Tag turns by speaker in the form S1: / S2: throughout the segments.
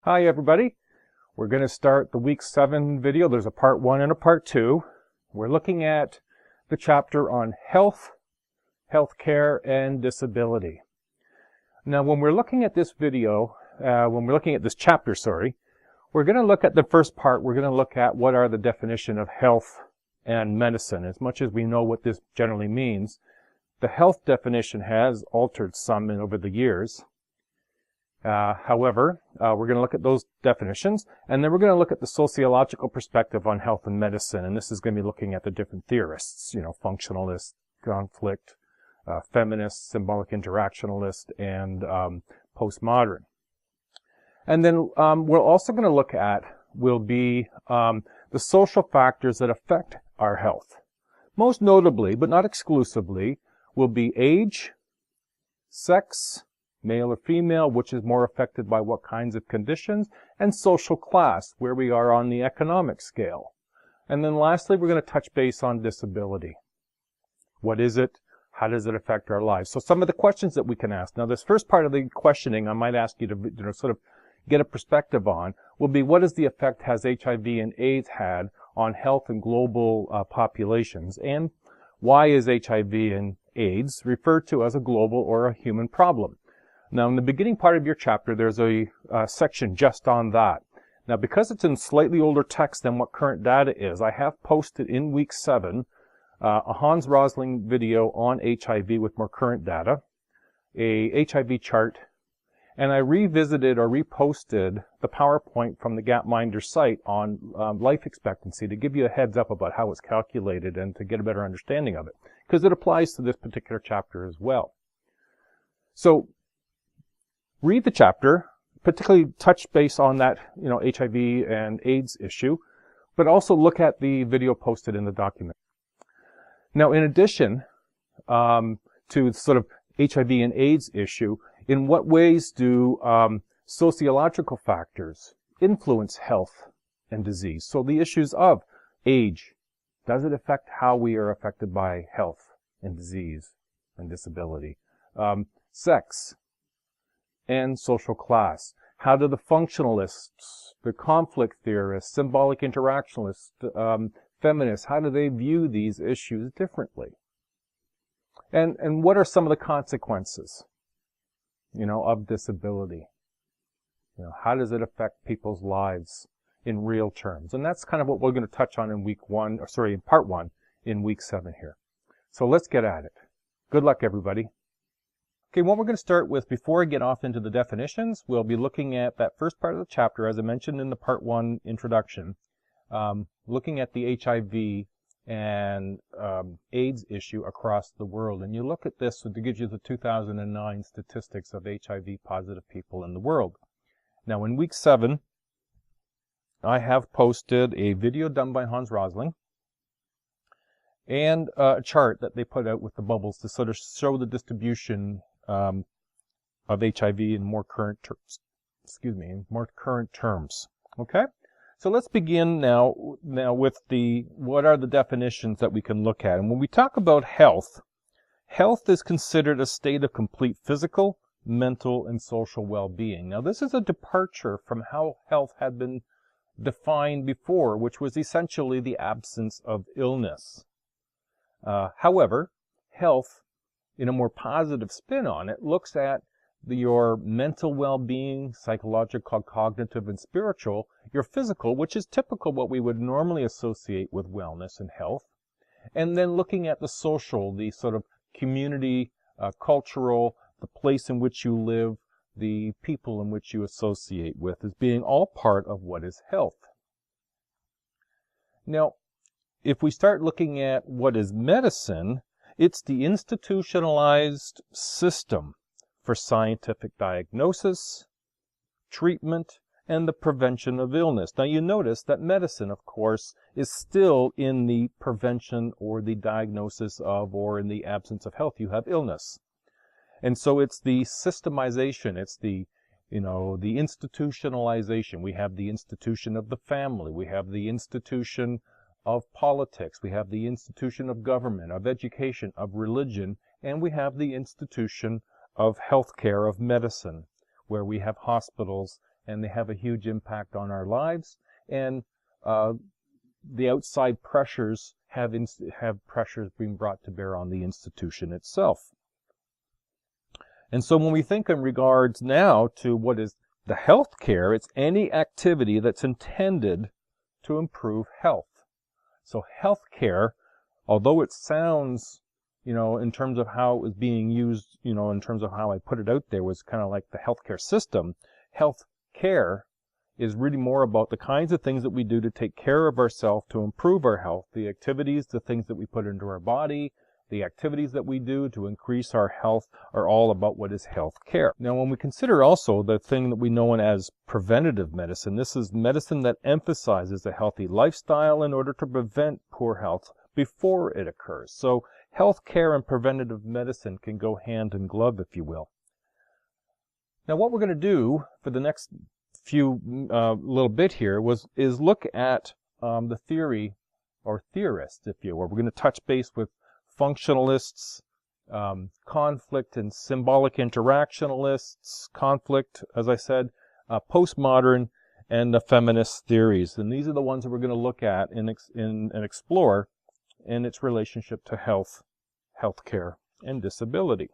S1: Hi everybody. We're going to start the week 7 video. There's a part 1 and a part 2. We're looking at the chapter on health, healthcare, and disability. Now when we're looking at this video, when we're looking at this chapter, we're going to look at the first part. We're going to look at what are the definition of health and medicine. As much as we know what this generally means, the health definition has altered some over the years. However, we're going to look at those definitions, and then we're going to look at the sociological perspective on health and medicine, and this is going to be looking at the different theorists, functionalist, conflict, feminists, symbolic interactionist, and postmodern. And then we're also going to look at the social factors that affect our health. Most notably, but not exclusively, will be age, sex, male or female, which is more affected by what kinds of conditions, and social class, where we are on the economic scale. And then lastly, we're going to touch base on disability. What is it? How does it affect our lives? So some of the questions that we can ask. Now, this first part of the questioning I might ask you to sort of get a perspective on will be, what is the effect has HIV and AIDS had on health and global populations? And why is HIV and AIDS referred to as a global or a human problem? Now, in the beginning part of your chapter, there's a section just on that. Now, because it's in slightly older text than what current data is, I have posted in week 7 a Hans Rosling video on HIV with more current data, a HIV chart, and I revisited or reposted the PowerPoint from the Gapminder site on life expectancy to give you a heads up about how it's calculated and to get a better understanding of it, because it applies to this particular chapter as well. So, read the chapter, particularly touch base on that, HIV and AIDS issue, but also look at the video posted in the document. Now, in addition to sort of HIV and AIDS issue, in what ways do sociological factors influence health and disease? So the issues of age, does it affect how we are affected by health and disease and disability? Sex and social class. How do the functionalists, the conflict theorists, symbolic interactionists, feminists, how do they view these issues differently? And what are some of the consequences, of disability? How does it affect people's lives in real terms? And that's kind of what we're going to touch on in in part 1 in week 7 here. So let's get at it. Good luck, everybody. Okay, what we're going to start with before I get off into the definitions, we'll be looking at that first part of the chapter, as I mentioned in the part 1 introduction, looking at the HIV and AIDS issue across the world. And you look at this, so it gives you the 2009 statistics of HIV positive people in the world. Now, in week 7, I have posted a video done by Hans Rosling and a chart that they put out with the bubbles to sort of show the distribution of HIV in more current terms. Okay? So let's begin now with what are the definitions that we can look at. And when we talk about health, health is considered a state of complete physical, mental, and social well-being. Now, this is a departure from how health had been defined before, which was essentially the absence of illness. However, health, in a more positive spin on it, looks at your mental well-being, psychological, cognitive, and spiritual, your physical, which is typical what we would normally associate with wellness and health, and then looking at the social, the sort of community, cultural, the place in which you live, the people in which you associate with, as being all part of what is health. Now, if we start looking at what is medicine, it's the institutionalized system for scientific diagnosis, treatment, and the prevention of illness. Now, you notice that medicine, of course, is still in the prevention or the diagnosis of, or in the absence of health, you have illness. And so it's the systemization, it's the institutionalization. We have the institution of the family, we have the institution of politics, we have the institution of government, of education, of religion, and we have the institution of healthcare, of medicine, where we have hospitals and they have a huge impact on our lives. And the outside pressures have pressures being brought to bear on the institution itself. And so when we think in regards now to what is the health care, it's any activity that's intended to improve health. So health care, although it sounds, in terms of how it was being used, in terms of how I put it out there, was kind of like the healthcare system. Health care is really more about the kinds of things that we do to take care of ourselves, to improve our health, the activities, the things that we put into our body, the activities that we do to increase our health are all about what is health care. Now, when we consider also the thing that we know as preventative medicine, this is medicine that emphasizes a healthy lifestyle in order to prevent poor health before it occurs. So health care and preventative medicine can go hand in glove, if you will. Now, what we're going to do for the next few little bit here is look at the theory or theorists, if you will. We're going to touch base with functionalists, conflict and symbolic interactionalists, conflict, as I said, postmodern, and the feminist theories. And these are the ones that we're going to look at and explore in its relationship to health, healthcare, and disability.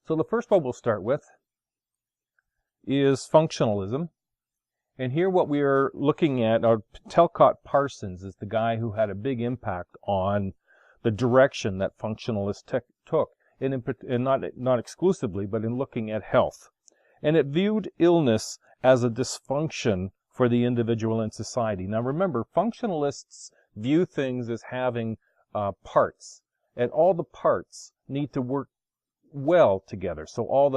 S1: So the first one we'll start with is functionalism. And here what we are looking at, Talcott Parsons is the guy who had a big impact on the direction that functionalists took, and not exclusively, but in looking at health. And it viewed illness as a dysfunction for the individual and society. Now remember, functionalists view things as having parts, and all the parts need to work well together. So all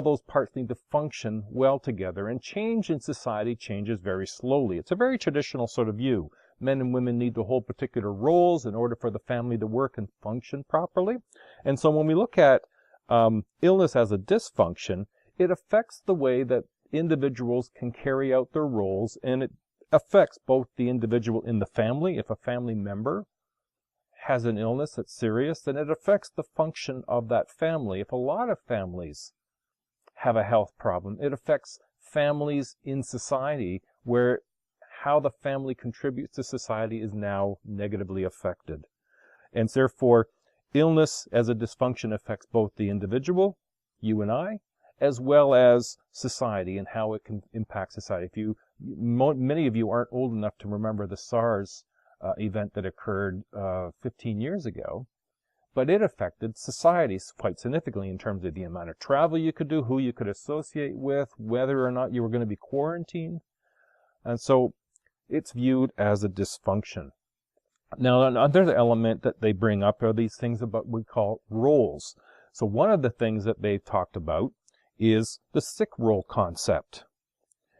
S1: those parts need to function well together, and change in society changes very slowly. It's a very traditional sort of view. Men and women need to hold particular roles in order for the family to work and function properly. And so when we look at illness as a dysfunction, it affects the way that individuals can carry out their roles, and it affects both the individual in the family. If a family member has an illness that's serious, then it affects the function of that family. If a lot of families have a health problem, it affects families in society, where how the family contributes to society is now negatively affected. And therefore, illness as a dysfunction affects both the individual, you and I, as well as society and how it can impact society. Many of you aren't old enough to remember the SARS event that occurred 15 years ago, but it affected societies quite significantly in terms of the amount of travel you could do, who you could associate with, whether or not you were going to be quarantined. And so it's viewed as a dysfunction. Now, another element that they bring up are these things about what we call roles. So one of the things that they talked about is the sick role concept.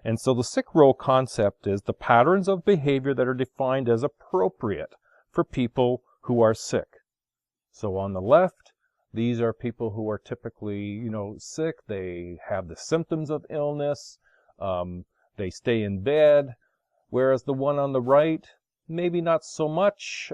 S1: And so the sick role concept is the patterns of behavior that are defined as appropriate for people who are sick. So on the left, these are people who are typically, sick. They have the symptoms of illness. They stay in bed. Whereas the one on the right, maybe not so much.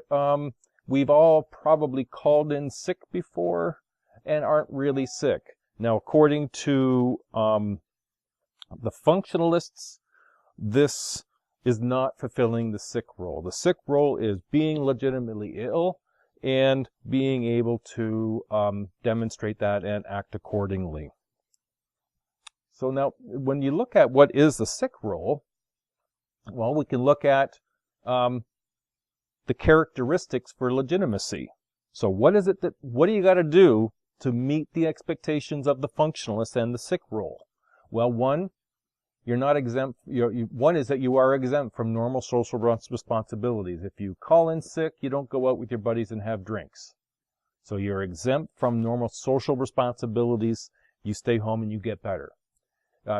S1: We've all probably called in sick before and aren't really sick. Now, according to the functionalists, this is not fulfilling the sick role. The sick role is being legitimately ill and being able to demonstrate that and act accordingly. So now, when you look at what is the sick role, well, we can look at the characteristics for legitimacy. So what do you got to do to meet the expectations of the functionalist and the sick role? Well, one, you're not exempt. One is that you are exempt from normal social responsibilities. If you call in sick, you don't go out with your buddies and have drinks. So you're exempt from normal social responsibilities. You stay home and you get better.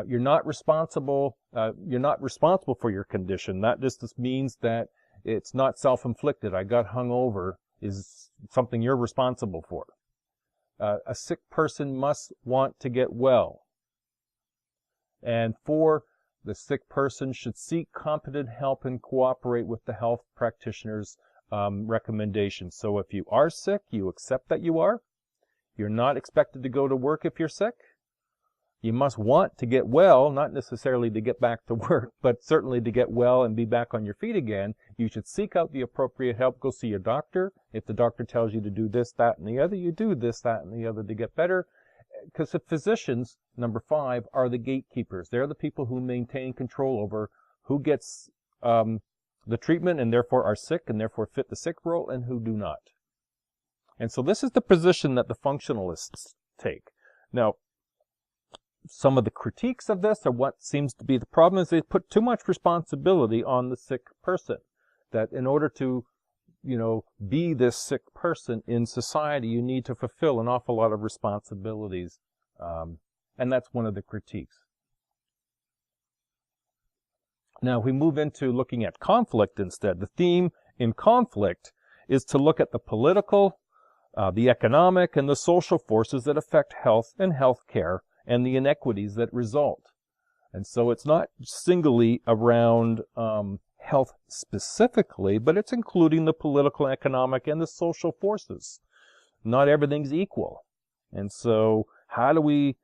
S1: You're not responsible for your condition. That just means that it's not self-inflicted. I got hungover is something you're responsible for. A sick person must want to get well. And 4, the sick person should seek competent help and cooperate with the health practitioner's recommendations. So if you are sick, you accept that you are. You're not expected to go to work if you're sick. You must want to get well, not necessarily to get back to work, but certainly to get well and be back on your feet again. You should seek out the appropriate help. Go see your doctor. If the doctor tells you to do this, that, and the other, you do this, that, and the other to get better. Because the physicians, number 5, are the gatekeepers. They're the people who maintain control over who gets the treatment and therefore are sick and therefore fit the sick role and who do not. And so this is the position that the functionalists take. Now, some of the critiques of this, or what seems to be the problem, is they put too much responsibility on the sick person. That in order to, be this sick person in society, you need to fulfill an awful lot of responsibilities. And that's one of the critiques. Now, we move into looking at conflict instead. The theme in conflict is to look at the political, the economic, and the social forces that affect health and health care, and the inequities that result. And so it's not singly around health specifically, but it's including the political, economic, and the social forces. Not everything's equal. And so how do we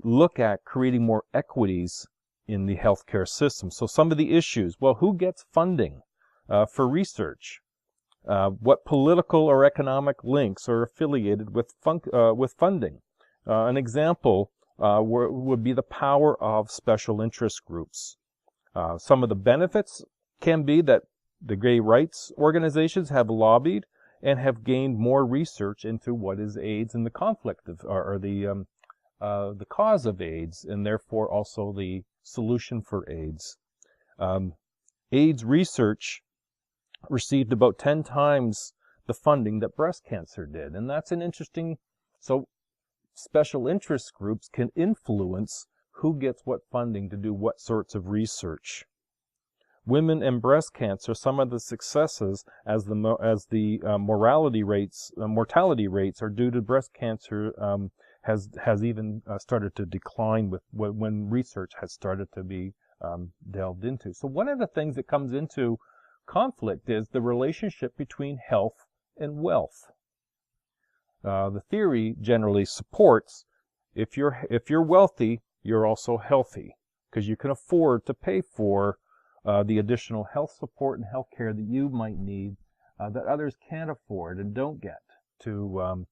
S1: look at creating more equities in the healthcare system? So some of the issues, well, who gets funding for research? What political or economic links are affiliated with funding? An example would be the power of special interest groups. Some of the benefits can be that the gay rights organizations have lobbied and have gained more research into what is AIDS and the conflict of, or the cause of AIDS, and therefore also the solution for AIDS. AIDS research received about 10 times the funding that breast cancer did, and that's an interesting. So special interest groups can influence who gets what funding to do what sorts of research. Women and breast cancer, some of the successes as the mortality rates are due to breast cancer has even started to decline with when research has started to be delved into. So one of the things that comes into conflict is the relationship between health and wealth. The theory generally supports if you're wealthy, you're also healthy, because you can afford to pay for the additional health support and health care that you might need that others can't afford and don't get. To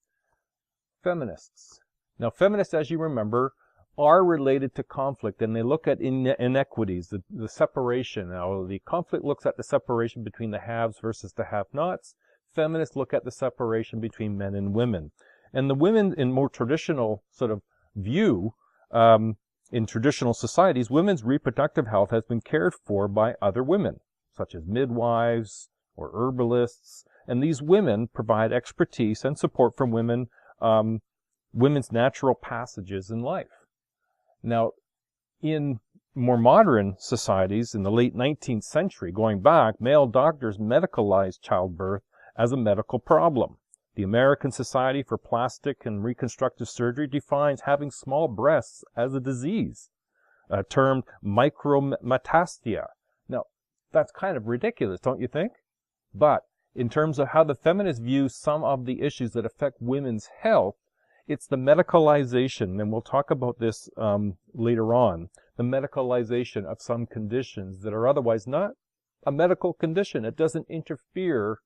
S1: feminists. Now, feminists, as you remember, are related to conflict, and they look at inequities, the separation. Now, the conflict looks at the separation between the haves versus the have-nots. Feminists look at the separation between men and women. And the women in more traditional sort of view, in traditional societies, women's reproductive health has been cared for by other women, such as midwives or herbalists. And these women provide expertise and support from women's natural passages in life. Now, in more modern societies, in the late 19th century, going back, male doctors medicalized childbirth as a medical problem. The American Society for Plastic and Reconstructive Surgery defines having small breasts as a disease, termed micrometastia. Now, that's kind of ridiculous, don't you think? But in terms of how the feminists view some of the issues that affect women's health, it's the medicalization, and we'll talk about this later on, the medicalization of some conditions that are otherwise not a medical condition. It doesn't interfere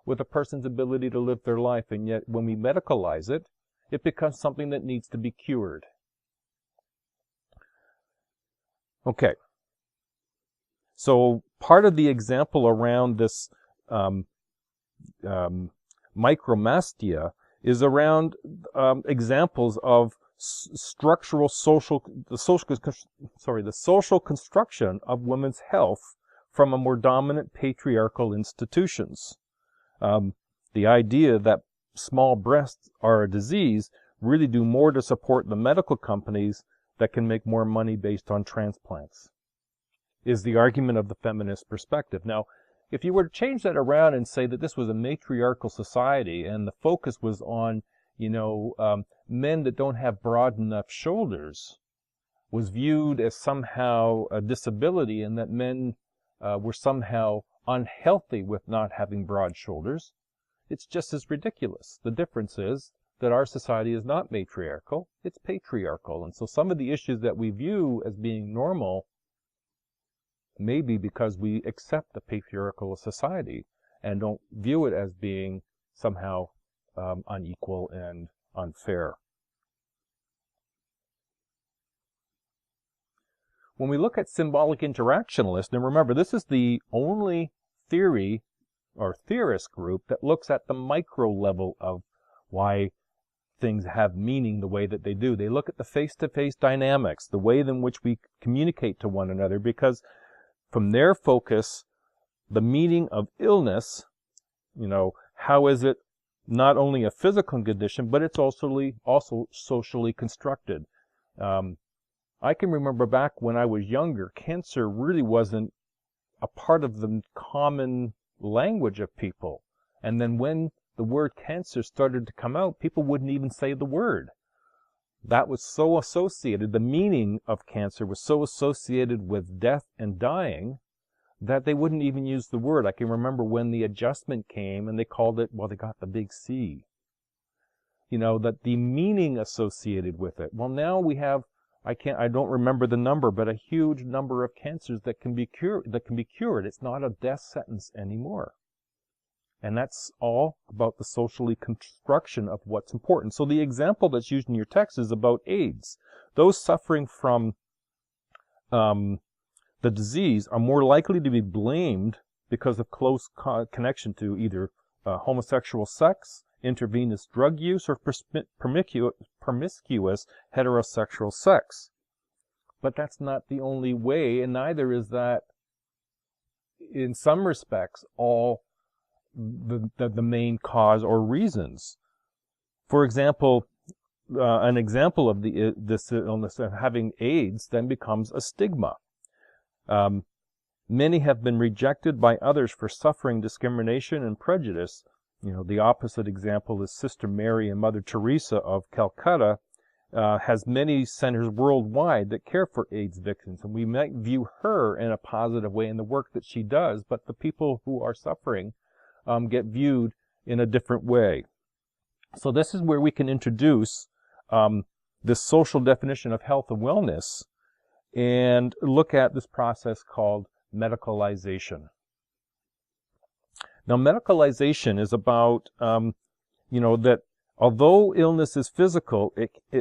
S1: with a person's ability to live their life, and yet when we medicalize it, it becomes something that needs to be cured. Okay. So part of the example around this micromastia is around examples of the social construction of women's health from a more dominant patriarchal institutions. The idea that small breasts are a disease really do more to support the medical companies that can make more money based on transplants, is the argument of the feminist perspective. Now, if you were to change that around and say that this was a matriarchal society and the focus was on, men that don't have broad enough shoulders, was viewed as somehow a disability, and that men were somehow unhealthy with not having broad shoulders, it's just as ridiculous. The difference is that our society is not matriarchal, it's patriarchal. And so some of the issues that we view as being normal may be because we accept the patriarchal society and don't view it as being somehow unequal and unfair. When we look at symbolic interactionist, and remember, this is the only theory or theorist group that looks at the micro level of why things have meaning the way that they do. They look at the face-to-face dynamics, the way in which we communicate to one another, because from their focus, the meaning of illness, how is it not only a physical condition, but it's also socially constructed. I can remember back when I was younger, cancer really wasn't a part of the common language of people. And then when the word cancer started to come out, people wouldn't even say the word. That was so associated, the meaning of cancer was so associated with death and dying that they wouldn't even use the word. I can remember when the adjustment came and they called it, well, they got the big C. That the meaning associated with it. Well, now we have, I don't remember the number, but a huge number of cancers that can be cured. It's not a death sentence anymore. And that's all about the socially construction of what's important. So the example that's used in your text is about AIDS. Those suffering from the disease are more likely to be blamed because of close connection to either homosexual sex, intravenous drug use, or promiscuous heterosexual sex. But that's not the only way, and neither is that, in some respects, all the main cause or reasons. For example, an example of this illness of having AIDS then becomes a stigma. Many have been rejected by others for suffering discrimination and prejudice. The opposite example is Sister Mary and Mother Teresa of Calcutta has many centers worldwide that care for AIDS victims, and we might view her in a positive way in the work that she does, but the people who are suffering get viewed in a different way. So this is where we can introduce this social definition of health and wellness and look at this process called medicalization. Now, medicalization is about, that although illness is physical,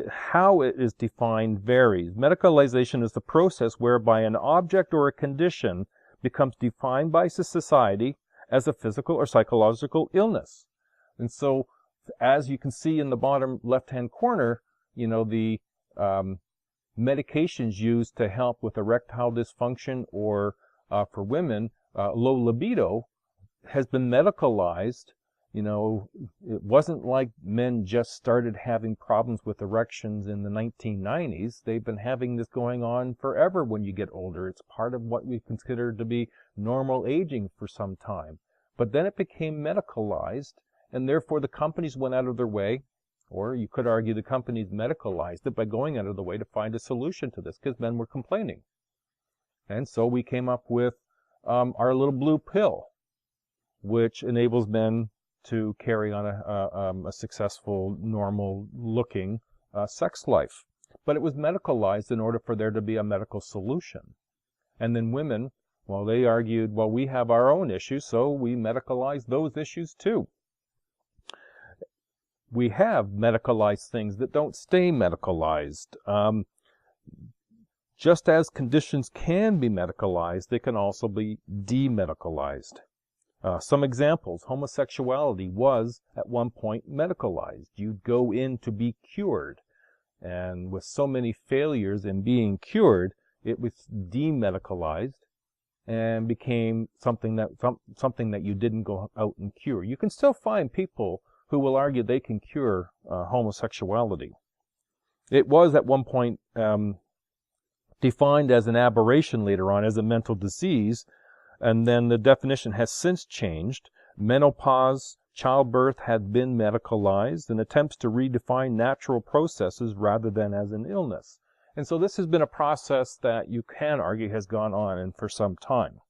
S1: how it is defined varies. Medicalization is the process whereby an object or a condition becomes defined by society as a physical or psychological illness. And so, as you can see in the bottom left-hand corner, the medications used to help with erectile dysfunction or for women, low libido, has been medicalized. It wasn't like men just started having problems with erections in the 1990s. They've been having this going on forever when you get older. It's part of what we consider to be normal aging for some time. But then it became medicalized, and therefore the companies went out of their way, or you could argue the companies medicalized it by going out of the way to find a solution to this, because men were complaining. And so we came up with our little blue pill, which enables men to carry on a successful, normal-looking sex life. But it was medicalized in order for there to be a medical solution. And then women, well, they argued, well, we have our own issues, so we medicalize those issues too. We have medicalized things that don't stay medicalized. Just as conditions can be medicalized, they can also be demedicalized. Some examples: homosexuality was at one point medicalized. You'd go in to be cured. And with so many failures in being cured, it was demedicalized and became something that you didn't go out and cure. You can still find people who will argue they can cure homosexuality. It was at one point defined as an aberration later on, as a mental disease, and then the definition has since changed. Menopause, childbirth had been medicalized, and attempts to redefine natural processes rather than as an illness. And so this has been a process that you can argue has gone on for some time.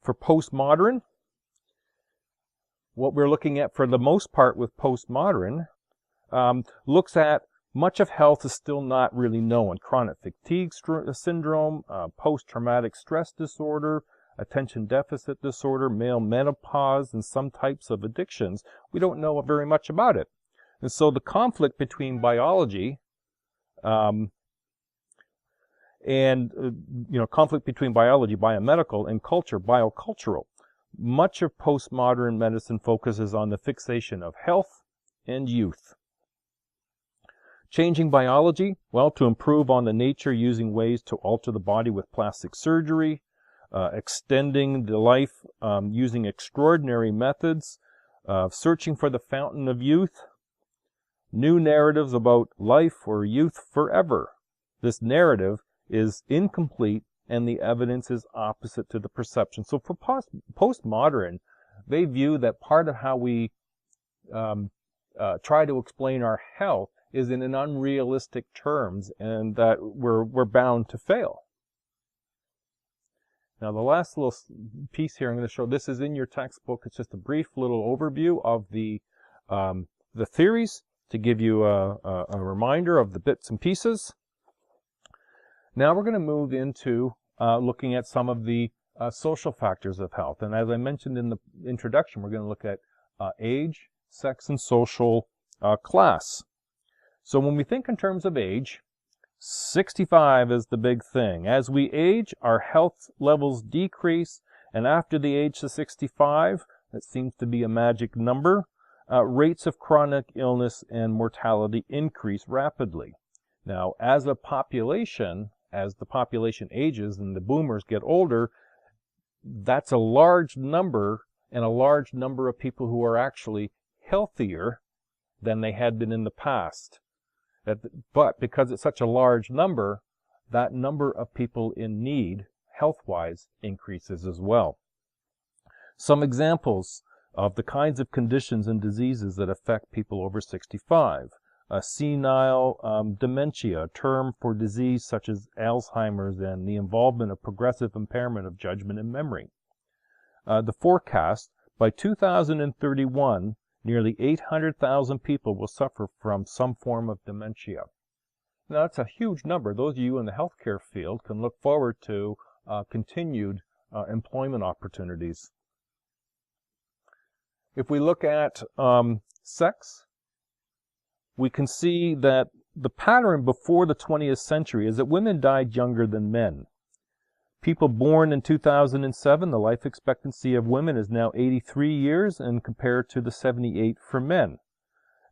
S1: For postmodern, what we're looking at for the most part with postmodern looks at much of health is still not really known. Chronic fatigue syndrome, post-traumatic stress disorder, attention deficit disorder, male menopause, and some types of addictions. We don't know very much about it. And so the conflict between biology conflict between biology, biomedical, and culture, biocultural. Much of postmodern medicine focuses on the fixation of health and youth. Changing biology, well, to improve on the nature using ways to alter the body with plastic surgery, extending the life using extraordinary methods, searching for the fountain of youth, new narratives about life or youth forever. This narrative is incomplete and the evidence is opposite to the perception. So for postmodern, they view that part of how we try to explain our health is in an unrealistic terms, and that we're bound to fail. Now the last little piece here I'm going to show, this is in your textbook. It's just a brief little overview of the theories to give you a reminder of the bits and pieces. Now we're going to move into looking at some of the social factors of health. And as I mentioned in the introduction, we're going to look at age, sex, and social class. So when we think in terms of age, 65 is the big thing. As we age, our health levels decrease, and after the age of 65, that seems to be a magic number, rates of chronic illness and mortality increase rapidly. Now, as the population ages and the boomers get older, that's a large number, and a large number of people who are actually healthier than they had been in the past. But because it's such a large number, that number of people in need, health-wise, increases as well. Some examples of the kinds of conditions and diseases that affect people over 65. Senile dementia, a term for disease such as Alzheimer's and the involvement of progressive impairment of judgment and memory. The forecast, by 2031, nearly 800,000 people will suffer from some form of dementia. Now, that's a huge number. Those of you in the healthcare field can look forward to continued employment opportunities. If we look at sex, we can see that the pattern before the 20th century is that women died younger than men. People born in 2007, the life expectancy of women is now 83 years, and compared to the 78 for men.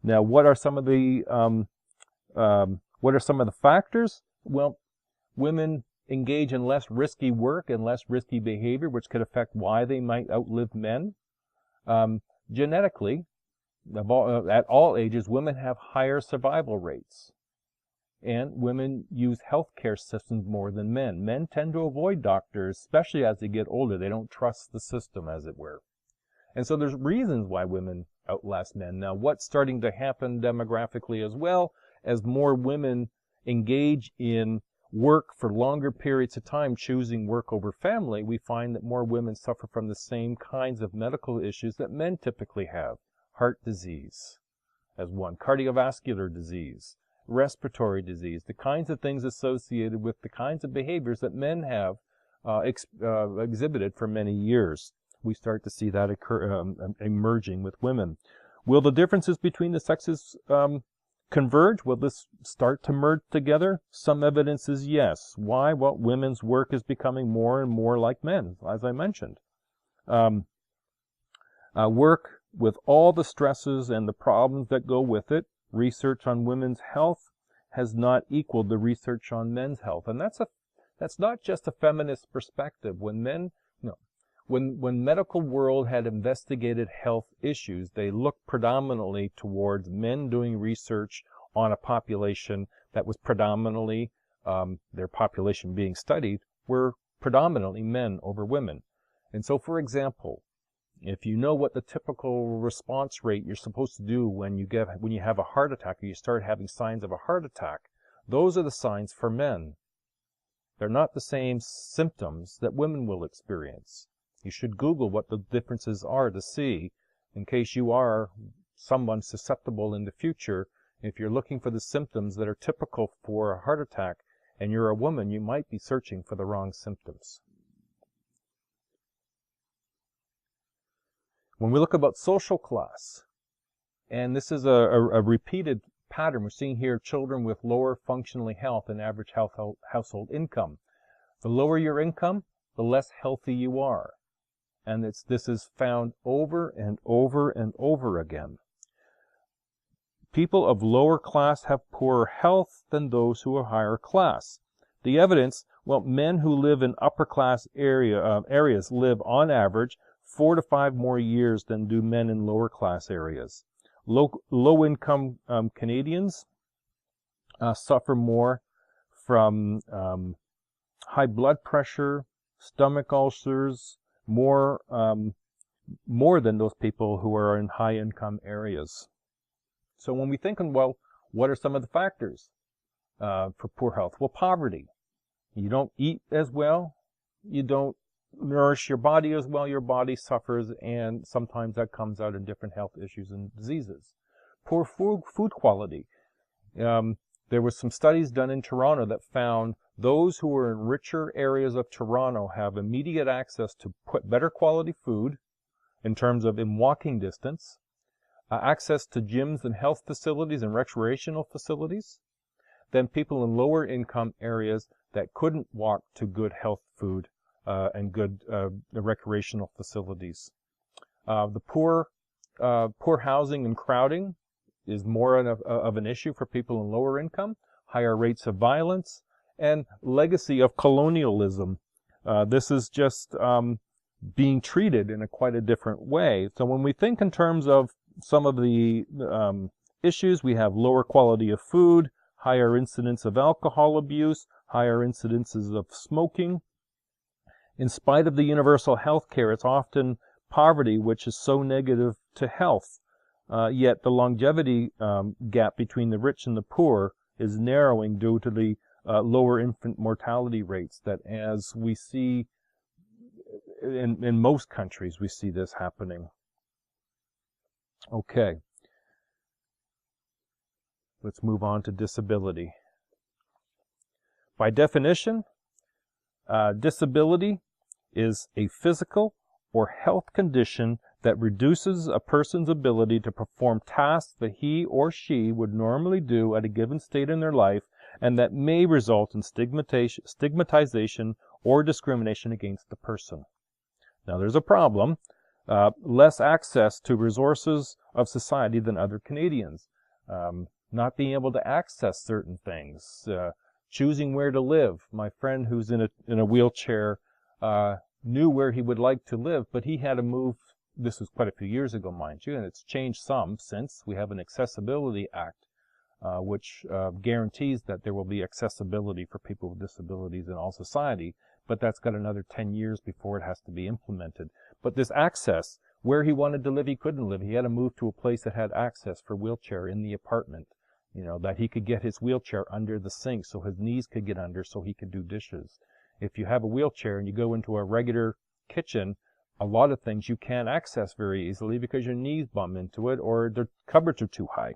S1: Now, what are some of the factors? Well, women engage in less risky work and less risky behavior, which could affect why they might outlive men. Genetically, at all ages, women have higher survival rates. And women use healthcare systems more than men. Men tend to avoid doctors, especially as they get older. They don't trust the system, as it were. And so there's reasons why women outlast men. Now, what's starting to happen demographically as well, as more women engage in work for longer periods of time, choosing work over family, we find that more women suffer from the same kinds of medical issues that men typically have. Heart disease as one, cardiovascular disease, respiratory disease, the kinds of things associated with the kinds of behaviors that men have exhibited for many years. We start to see that emerging with women. Will the differences between the sexes converge? Will this start to merge together? Some evidence is yes. Why? Well, women's work is becoming more and more like men, as I mentioned. Work with all the stresses and the problems that go with it. Research on women's health has not equaled the research on men's health, and that's not just a feminist perspective. When medical world had investigated health issues, they looked predominantly towards men doing research on a population that was predominantly their population being studied were predominantly men over women. And so, for example, if you know what the typical response rate you're supposed to do when you have a heart attack or you start having signs of a heart attack, those are the signs for men. They're not the same symptoms that women will experience. You should Google what the differences are to see in case you are someone susceptible in the future. If you're looking for the symptoms that are typical for a heart attack and you're a woman, you might be searching for the wrong symptoms. When we look about social class, and this is a repeated pattern, we're seeing here children with lower functionally health and average household income. The lower your income, the less healthy you are. And this is found over and over and over again. People of lower class have poorer health than those who are higher class. The evidence, well, men who live in upper class areas live on average 4 to 5 more years than do men in lower class areas. Low income Canadians suffer more from high blood pressure, stomach ulcers, more than those people who are in high income areas. So when we think, well, what are some of the factors for poor health? Well, poverty. You don't eat as well. You don't nourish your body as well. Your body suffers, and sometimes that comes out in different health issues and diseases. Poor food quality. There were some studies done in Toronto that found those who were in richer areas of Toronto have immediate access to better quality food in terms of in walking distance, access to gyms and health facilities and recreational facilities, than people in lower income areas that couldn't walk to good health food and good recreational facilities. The poor housing and crowding is more of an issue for people in lower income, higher rates of violence, and legacy of colonialism. This is just being treated in quite a different way. So when we think in terms of some of the issues, we have lower quality of food, higher incidence of alcohol abuse, higher incidences of smoking. In spite of the universal health care, it's often poverty which is so negative to health. Yet the longevity gap between the rich and the poor is narrowing due to the lower infant mortality rates that, as we see in most countries, we see this happening. Okay. Let's move on to disability. By definition, disability is a physical or health condition that reduces a person's ability to perform tasks that he or she would normally do at a given state in their life, and that may result in stigmatization or discrimination against the person. Now there's a problem. Less access to resources of society than other Canadians. Not being able to access certain things. Choosing where to live. My friend who's in a wheelchair knew where he would like to live, but he had to move. This was quite a few years ago, mind you, and it's changed some since. We have an Accessibility Act, which guarantees that there will be accessibility for people with disabilities in all society, but that's got another 10 years before it has to be implemented. But this access, where he wanted to live, he couldn't live. He had to move to a place that had access for wheelchair in the apartment, that he could get his wheelchair under the sink so his knees could get under so he could do dishes. If you have a wheelchair and you go into a regular kitchen, a lot of things you can't access very easily because your knees bump into it or the cupboards are too high.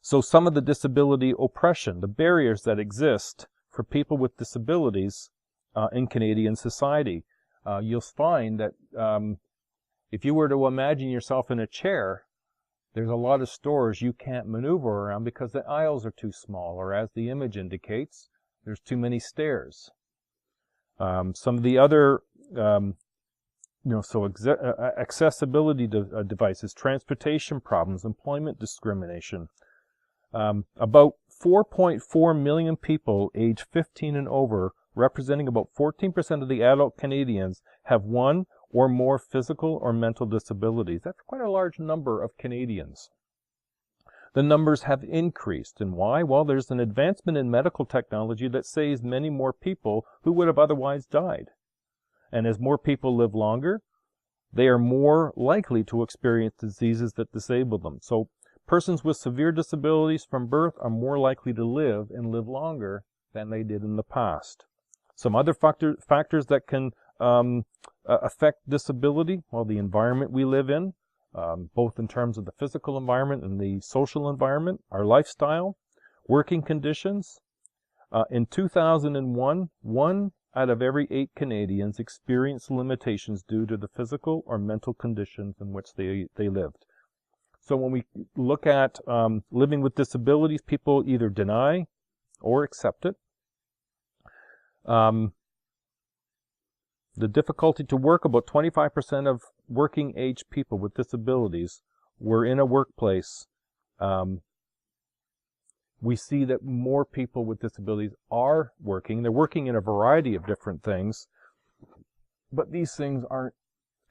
S1: So some of the disability oppression, the barriers that exist for people with disabilities in Canadian society, you'll find that if you were to imagine yourself in a chair, there's a lot of stores you can't maneuver around because the aisles are too small, or as the image indicates, there's too many stairs. Some of the other, accessibility devices, transportation problems, employment discrimination. About 4.4 million people age 15 and over, representing about 14% of the adult Canadians, have one or more physical or mental disabilities. That's quite a large number of Canadians. The numbers have increased. And why? Well, there's an advancement in medical technology that saves many more people who would have otherwise died. And as more people live longer, they are more likely to experience diseases that disable them. So persons with severe disabilities from birth are more likely to live and live longer than they did in the past. Some other factors that can affect disability? Well, the environment we live in, both in terms of the physical environment and the social environment, our lifestyle, working conditions. In 2001, 1 out of every 8 Canadians experienced limitations due to the physical or mental conditions in which they lived. So when we look at living with disabilities, people either deny or accept it. The difficulty to work, about 25% of working age people with disabilities were in a workplace. We see that more people with disabilities are working. They're working in a variety of different things, but these things aren't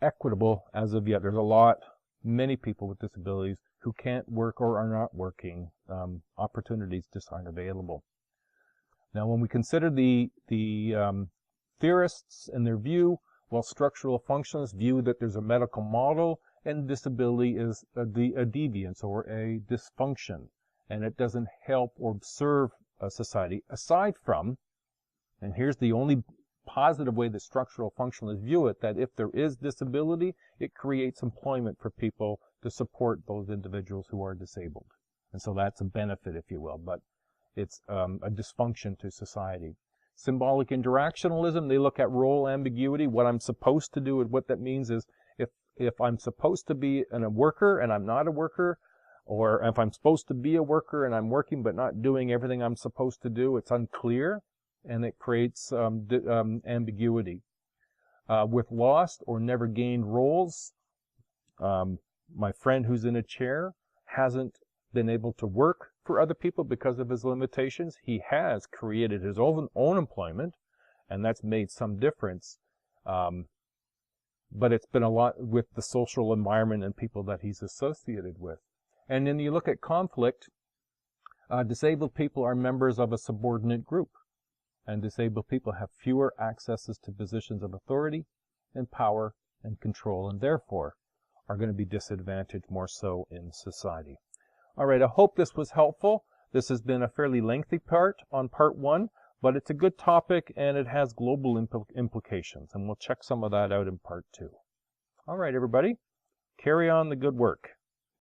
S1: equitable as of yet. There's many people with disabilities who can't work or are not working. Opportunities just aren't available. Now, when we consider the theorists and their view, while structural functionalists view that there's a medical model and disability is a deviance or a dysfunction, and it doesn't help or serve society, aside from, and here's the only positive way that structural functionalists view it, that if there is disability, it creates employment for people to support those individuals who are disabled. And so that's a benefit, if you will, but it's a dysfunction to society. Symbolic interactionalism, they look at role ambiguity, what I'm supposed to do, and what that means is if I'm supposed to be a worker and I'm not a worker, or if I'm supposed to be a worker and I'm working but not doing everything I'm supposed to do, it's unclear, and it creates ambiguity. With lost or never gained roles, my friend who's in a chair hasn't been able to work for other people because of his limitations. He has created his own employment, and that's made some difference. But it's been a lot with the social environment and people that he's associated with. And then you look at conflict, disabled people are members of a subordinate group, and disabled people have fewer accesses to positions of authority and power and control, and therefore are going to be disadvantaged more so in society. All right, I hope this was helpful. This has been a fairly lengthy part on part 1, but it's a good topic and it has global implications, and we'll check some of that out in part 2. All right, everybody, carry on the good work.